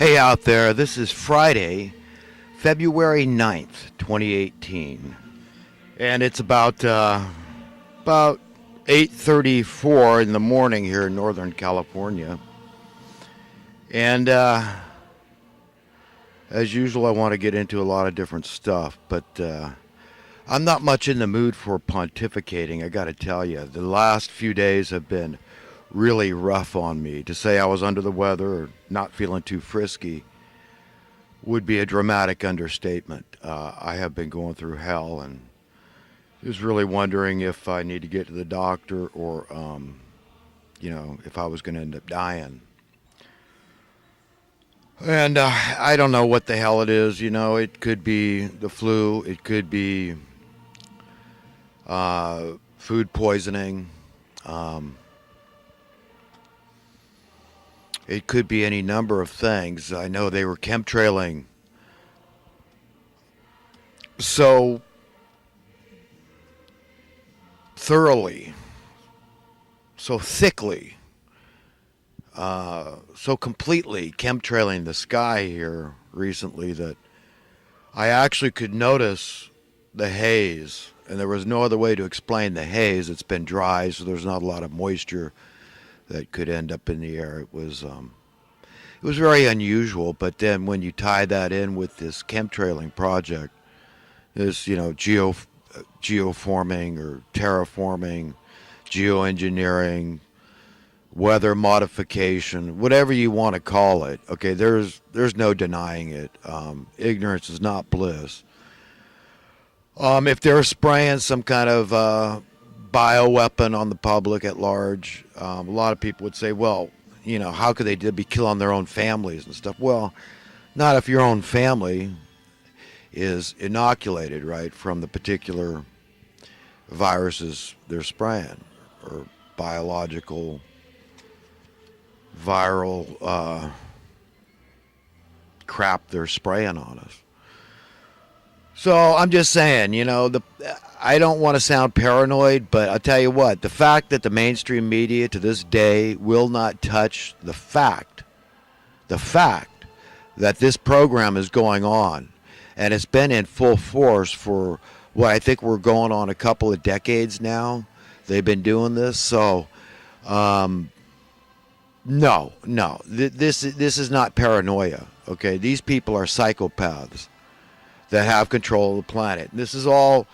Hey out there, this is Friday, February 9th, 2018. And it's about 8:34 in the morning here in Northern California. And as usual, I want to get into a lot of different stuff, but I'm not much in the mood for pontificating, I got to tell you. The last few days have been really rough on me. To say I was under the weather or not feeling too frisky would be a dramatic understatement. I have been going through hell and was really wondering if I need to get to the doctor or, if I was going to end up dying. And I don't know what the hell it is. It could be the flu, it could be food poisoning. Um, It could be any number of things. I know they were chemtrailing so thoroughly, so thickly, so completely chemtrailing the sky here recently that I actually could notice the haze. And there was no other way to explain the haze. It's been dry, so there's not a lot of moisture that could end up in the air. It was very unusual. But then when you tie that in with this chemtrailing project, this geoforming or terraforming, geoengineering, weather modification, whatever you want to call it. Okay, there's no denying it. Ignorance is not bliss. If they're spraying some kind of bioweapon on the public at large, a lot of people would say, well, how could they be killing their own families and stuff? Well, not if your own family is inoculated, right, from the particular viruses they're spraying or biological, viral crap they're spraying on us. So I'm just saying, I don't want to sound paranoid, but I'll tell you what, the fact that the mainstream media to this day will not touch the fact that this program is going on, and it's been in full force for what I think we're going on a couple of decades now. They've been doing this, so no, this is not paranoia. Okay, these people are psychopaths that have control of the planet. This is all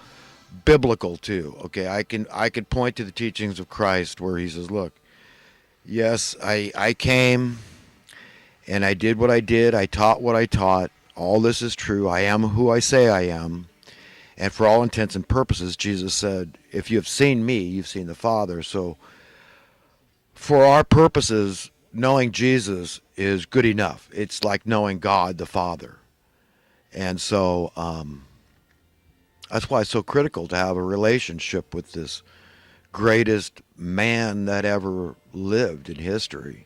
biblical too. Okay, I can point to the teachings of Christ where he says, "Look, yes, I came and I did what I did. I taught what I taught. All this is true. I am who I say I am." And for all intents and purposes, Jesus said, "If you have seen me, you've seen the Father." So for our purposes, knowing Jesus is good enough. It's like knowing God the Father. And so that's why it's so critical to have a relationship with this greatest man that ever lived in history.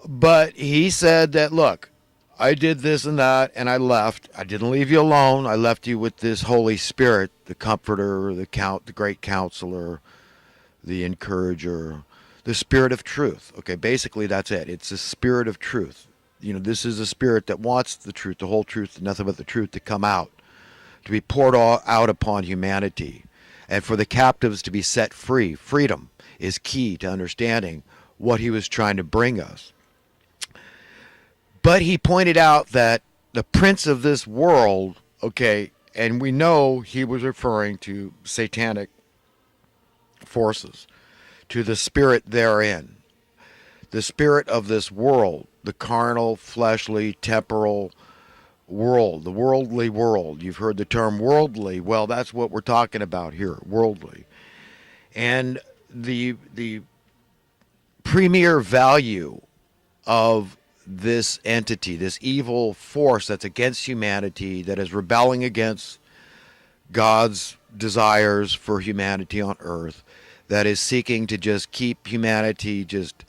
But he said that, look, I did this and that, and I left. I didn't leave you alone. I left you with this Holy Spirit, the Comforter, the Great Counselor, the Encourager, the Spirit of Truth. Okay, basically that's it. It's the Spirit of Truth. This is a spirit that wants the truth, the whole truth, and nothing but the truth to come out, to be poured all out upon humanity, and for the captives to be set free. Freedom is key to understanding what he was trying to bring us. But he pointed out that the prince of this world, okay, and we know he was referring to satanic forces, to the spirit therein, the spirit of this world, the carnal, fleshly, temporal world, the worldly world. You've heard the term worldly. Well, that's what we're talking about here, worldly. And the premier value of this entity, this evil force that's against humanity, that is rebelling against God's desires for humanity on earth, that is seeking to just keep humanity just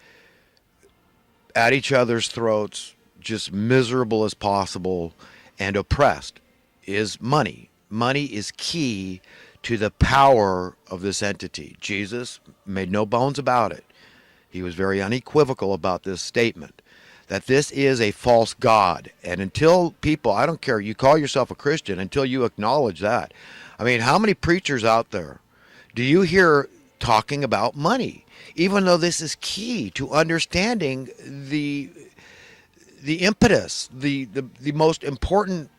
at each other's throats, just miserable as possible and oppressed, is money. Money is key to the power of this entity. Jesus made no bones about it. He was very unequivocal about this statement, that this is a false god. And until people, I don't care, you call yourself a Christian, until you acknowledge that. I mean, how many preachers out there do you hear talking about money? Even though this is key to understanding the impetus, the most important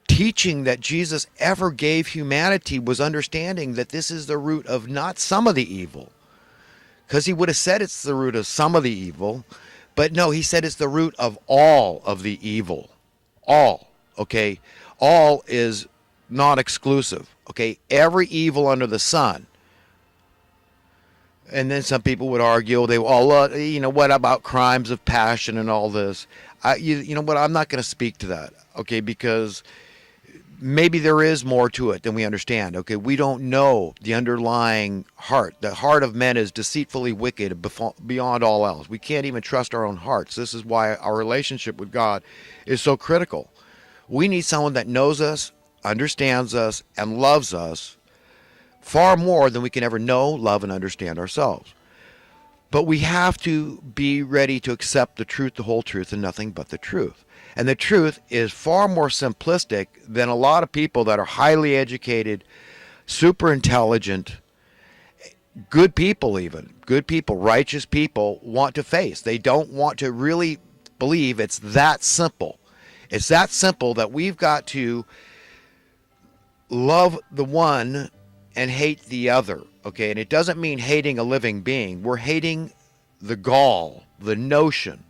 teaching that Jesus ever gave humanity was understanding that this is the root of not some of the evil. Because he would have said it's the root of some of the evil, but no, he said it's the root of all of the evil. All, okay? All is not exclusive, okay? Every evil under the sun. And then some people would argue, what about crimes of passion and all this? You know what, I'm not going to speak to that, okay, because maybe there is more to it than we understand, okay? We don't know the underlying heart. The heart of men is deceitfully wicked beyond all else. We can't even trust our own hearts. This is why our relationship with God is so critical. We need someone that knows us, understands us, and loves us far more than we can ever know, love, and understand ourselves. But we have to be ready to accept the truth, the whole truth, and nothing but the truth. And the truth is far more simplistic than a lot of people that are highly educated, super intelligent, good people even, good people, righteous people want to face. They don't want to really believe it's that simple. It's that simple that we've got to love the one and hate the other, okay? And it doesn't mean hating a living being. We're hating the gall, the notion,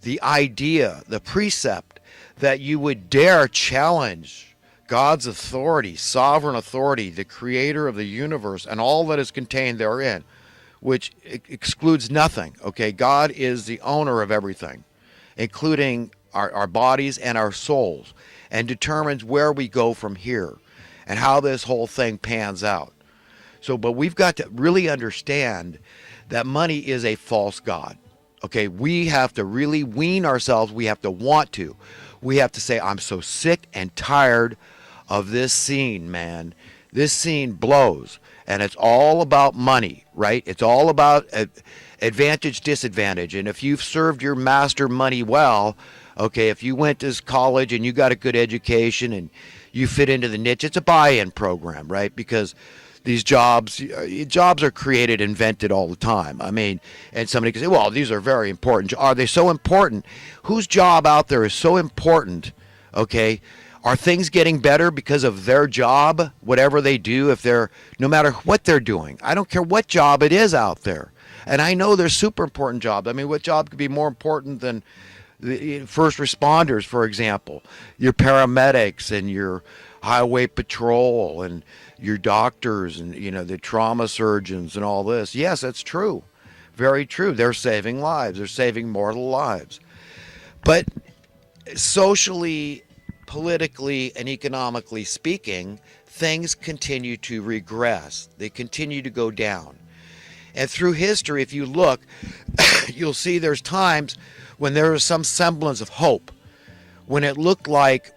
the idea, the precept that you would dare challenge God's authority, sovereign authority, the creator of the universe and all that is contained therein, which excludes nothing, okay? God is the owner of everything, including our bodies and our souls, and determines where we go from here and how this whole thing pans out. So, but we've got to really understand that money is a false god. Okay, we have to really wean ourselves. We have to want to. We have to say, I'm so sick and tired of this scene, man. This scene blows. And it's all about money, right? It's all about advantage, disadvantage. And if you've served your master money well, okay, if you went to college and you got a good education and you fit into the niche, it's a buy-in program, right? Because these jobs are created, invented all the time. I mean, and somebody can say, well, these are very important. Are they so important? Whose job out there is so important, okay? Are things getting better because of their job, whatever they do, no matter what they're doing? I don't care what job it is out there. And I know there's super important jobs. I mean, what job could be more important than the first responders, for example, your paramedics and your highway patrol and your doctors and, the trauma surgeons and all this. Yes, that's true. Very true. They're saving lives. They're saving mortal lives. But socially, politically, and economically speaking, things continue to regress. They continue to go down. And through history, if you look, you'll see there's times when there was some semblance of hope, when it looked like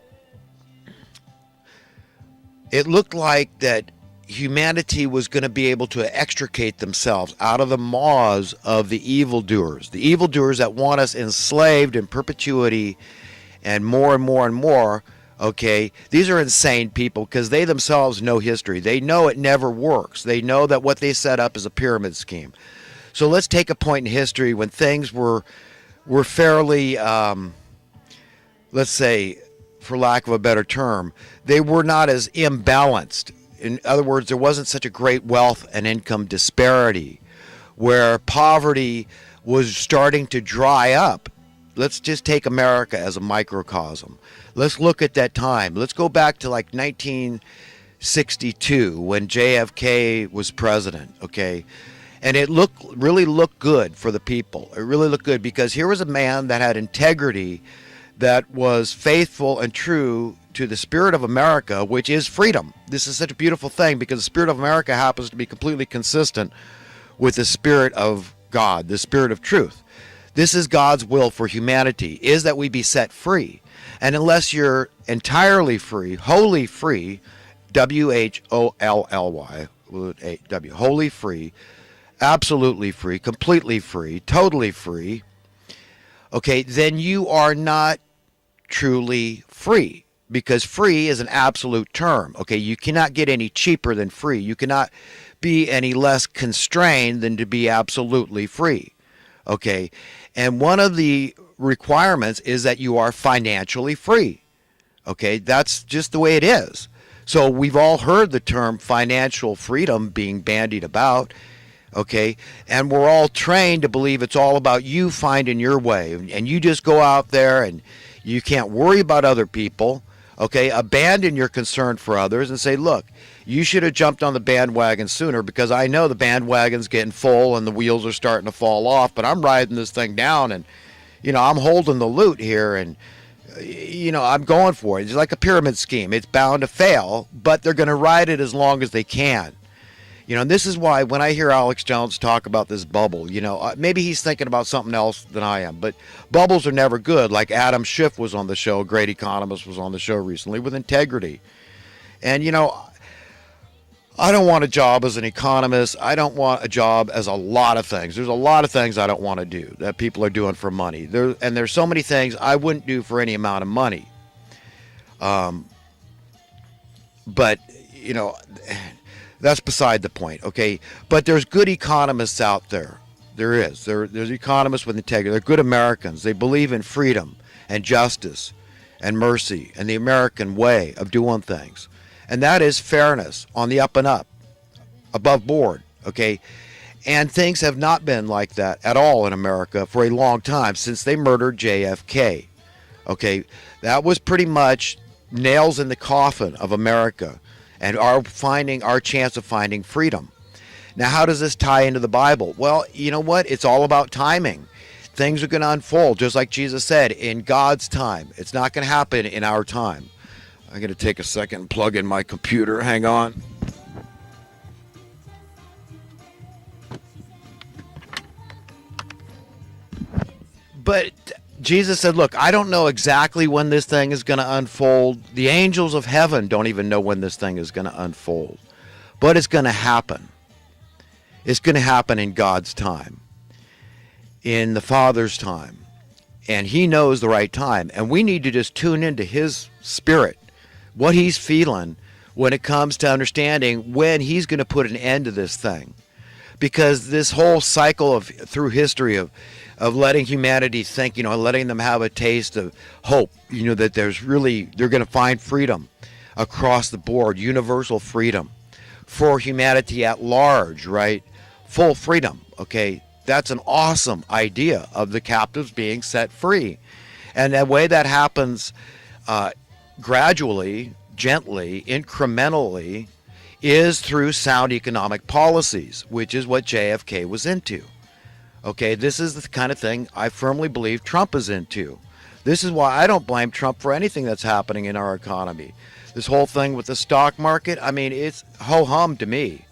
that humanity was going to be able to extricate themselves out of the maws of the evildoers that want us enslaved in perpetuity and more and more and more. Okay, these are insane people because they themselves know history. They know it never works. They know that what they set up is a pyramid scheme. So let's take a point in history when things were fairly, let's say, for lack of a better term, they were not as imbalanced. In other words, there wasn't such a great wealth and income disparity where poverty was starting to dry up. Let's just take America as a microcosm. Let's look at that time. Let's go back to like 1962 when JFK was president, okay? And it really looked good for the people. It really looked good because here was a man that had integrity, that was faithful and true to the spirit of America, which is freedom. This is such a beautiful thing because the spirit of America happens to be completely consistent with the spirit of God, the spirit of truth. This is God's will for humanity, is that we be set free. And unless you're entirely free, wholly free, W-H-O-L-L-Y, W, wholly free, absolutely free, completely free, totally free, okay, then you are not truly free, because free is an absolute term. Okay, you cannot get any cheaper than free. You cannot be any less constrained than to be absolutely free. Okay, and one of the requirements is that you are financially free. Okay, that's just the way it is. So we've all heard the term financial freedom being bandied about. Okay, and we're all trained to believe it's all about you finding your way, and you just go out there and you can't worry about other people. Okay, abandon your concern for others and say, look, you should have jumped on the bandwagon sooner, because I know the bandwagon's getting full and the wheels are starting to fall off, but I'm riding this thing down, and I'm holding the loot here, and I'm going for it. It's like a pyramid scheme. It's bound to fail, but they're going to ride it as long as they can. And this is why when I hear Alex Jones talk about this bubble, maybe he's thinking about something else than I am, but bubbles are never good. Like Adam Schiff was on the show, a great economist, was on the show recently with integrity. And, I don't want a job as an economist. I don't want a job as a lot of things. There's a lot of things I don't want to do that people are doing for money. There's so many things I wouldn't do for any amount of money. But, that's beside the point, okay? But there's good economists out there. There is. There's economists with integrity. They're good Americans. They believe in freedom and justice and mercy and the American way of doing things. And that is fairness on the up and up, above board, okay? And things have not been like that at all in America for a long time, since they murdered JFK, okay? That was pretty much nails in the coffin of America and our chance of finding freedom. Now, how does this tie into the Bible? Well, you know what? It's all about timing. Things are going to unfold, just like Jesus said, in God's time. It's not going to happen in our time. I'm going to take a second and plug in my computer. Hang on. But Jesus said, look, I don't know exactly when this thing is going to unfold. The angels of heaven don't even know when this thing is going to unfold. But it's going to happen. It's going to happen in God's time, in the Father's time. And He knows the right time. And we need to just tune into His Spirit, what He's feeling when it comes to understanding when He's going to put an end to this thing. Because this whole cycle through history of letting humanity think, letting them have a taste of hope, that they're going to find freedom across the board, universal freedom for humanity at large, right? Full freedom, okay? That's an awesome idea of the captives being set free. And the way that happens gradually, gently, incrementally, is through sound economic policies, which is what JFK was into. Okay, this is the kind of thing I firmly believe Trump is into. This is why I don't blame Trump for anything that's happening in our economy. This whole thing with the stock market, it's ho-hum to me.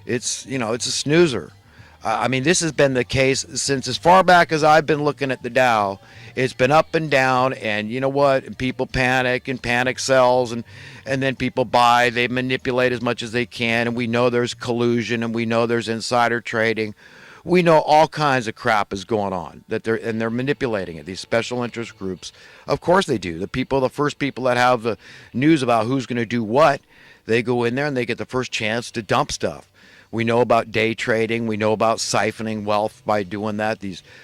It's a snoozer. This has been the case since as far back as I've been looking at the Dow. It's been up and down, and you know what? And people panic, and panic sells, and then people buy. They manipulate as much as they can, and we know there's collusion, and we know there's insider trading. We know all kinds of crap is going on, they're manipulating it. These special interest groups, of course they do. The first people that have the news about who's going to do what, they go in there and they get the first chance to dump stuff. We know about day trading. We know about siphoning wealth by doing that,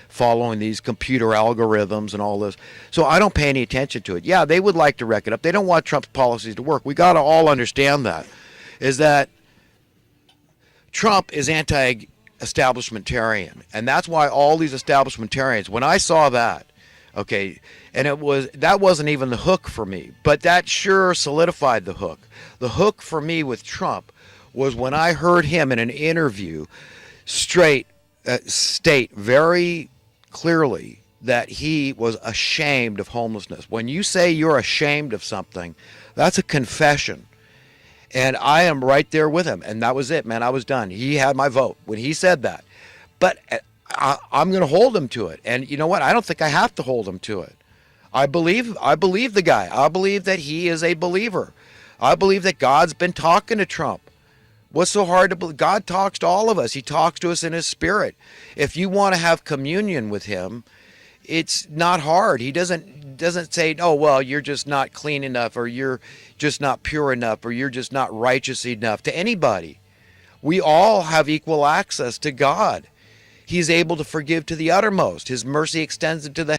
following these computer algorithms and all this. So I don't pay any attention to it. Yeah, they would like to wreck it up. They don't want Trump's policies to work. We got to all understand that, is that Trump is anti-establishmentarian. And that's why all these establishmentarians, when I saw that, okay, and that wasn't even the hook for me, but that sure solidified the hook. The hook for me with Trump was when I heard him in an interview state very clearly that he was ashamed of homelessness. When you say you're ashamed of something, that's a confession. And I am right there with him. And that was it, man. I was done. He had my vote when he said that. But I'm going to hold him to it. And you know what? I don't think I have to hold him to it. I believe the guy. I believe that he is a believer. I believe that God's been talking to Trump. What's so hard to believe? God talks to all of us. He talks to us in His Spirit. If you want to have communion with Him, it's not hard. He doesn't say, "Oh, well, you're just not clean enough, or you're just not pure enough, or you're just not righteous enough," to anybody. We all have equal access to God. He's able to forgive to the uttermost. His mercy extends into the